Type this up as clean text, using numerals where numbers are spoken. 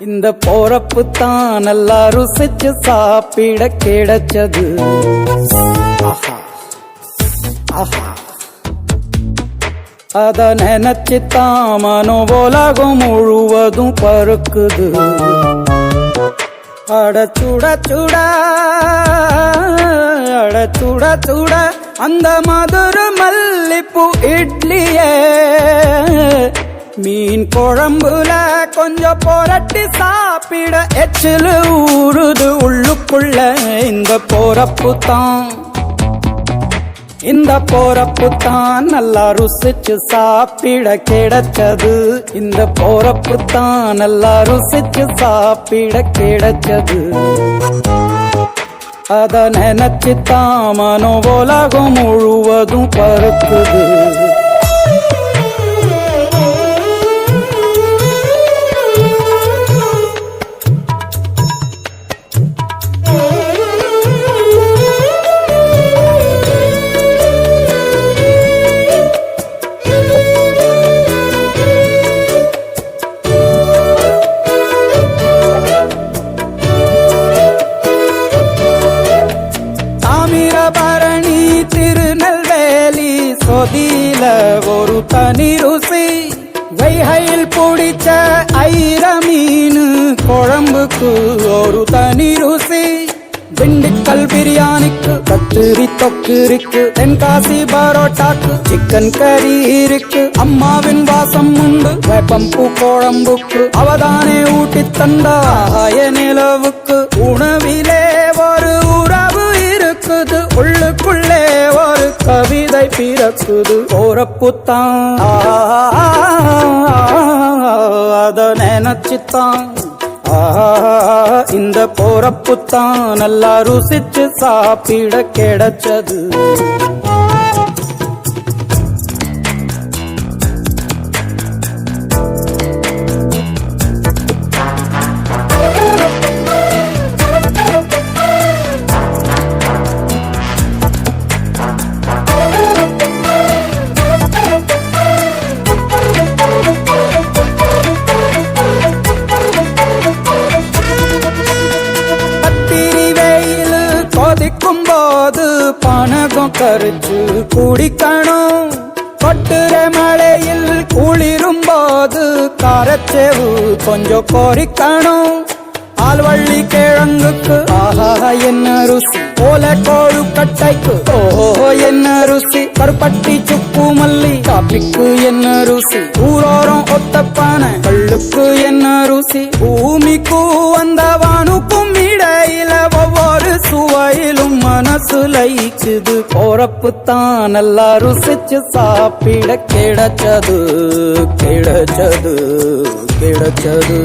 இந்த போறப்பு தான் நல்லா ருசிச்சு சாப்பிட கிடைச்சது. ஆஹா ஆஹா, அத நினைச்சுத்தான் மனோ உலகம் முழுவதும் பருக்குது. அட சுட சுட அட சுட சுட அந்த மதுரை மல்லிப்பூ இட்லியே மீன் குழம்புல கொஞ்சம் புரட்டி சாப்பிட எச்சிலு ஊறுது உள்ளுக்குள்ள. இந்த போறப்பு தான் நல்லா ருசிச்சு சாப்பிட கிடைச்சது. இந்த போறப்பு தான் நல்லா ருசிச்சு சாப்பிட கிடைச்சது. அத நினைச்சுத்தான் மனோ உலகம் முழுவதும் பருக்குது. பரணி திருநெல்வேலி சொதியில ஒரு தனி ருசி. வைகையில் பிடிச்ச ஐர மீன் குழம்புக்கு ஒரு தனி ருசி. திண்டுக்கல் பிரியாணிக்கு கத்திரி தொக்கு இருக்கு. தென்காசி பரோட்டாக்கு சிக்கன் கறி இருக்கு. அம்மாவின் வாசம் உண்டு வேப்பம்பூ குழம்புக்கு. அவதானே ஊட்டி தந்தாய நிலவுக்கு. உணவிலே ஒரு உறவு இருக்குது. உள்ளுக்குள்ளே ஒரு கவிதை பிறக்குது. போறப்பு தான் அத நினைச்சுத்தான் இந்த போறப்பு தான் நல்லா ருசிச்சு சாப்பிட கிடைச்சது. போது பணகம் கரிச்சு குடிக்கணும். கொட்டுற மழையில் குளிரும் போது காரச்சேவு கொஞ்சம் கோரிக்கணும். ஆல்வள்ளி கிழங்குக்கு ஆஹா என்ன ருசி. ஓல கோழு கட்டைக்கு ஓஹோ என்ன ருசி. கருப்பட்டி சுப்பு மல்லி காப்பிக்கு என்ன ருசி. ஊரோரம் ஒத்தப்பான கள்ளுக்கு என்ன ருசி. பூமிக்கு வந்தவானுக்கும் இடையில ஒவ்வொரு சுவையிலும் மனசு லயிச்சுது. போறப்பு தான் நல்லா ருசிச்சு சாப்பிட கிடைச்சது கிடைச்சது கிடைச்சது.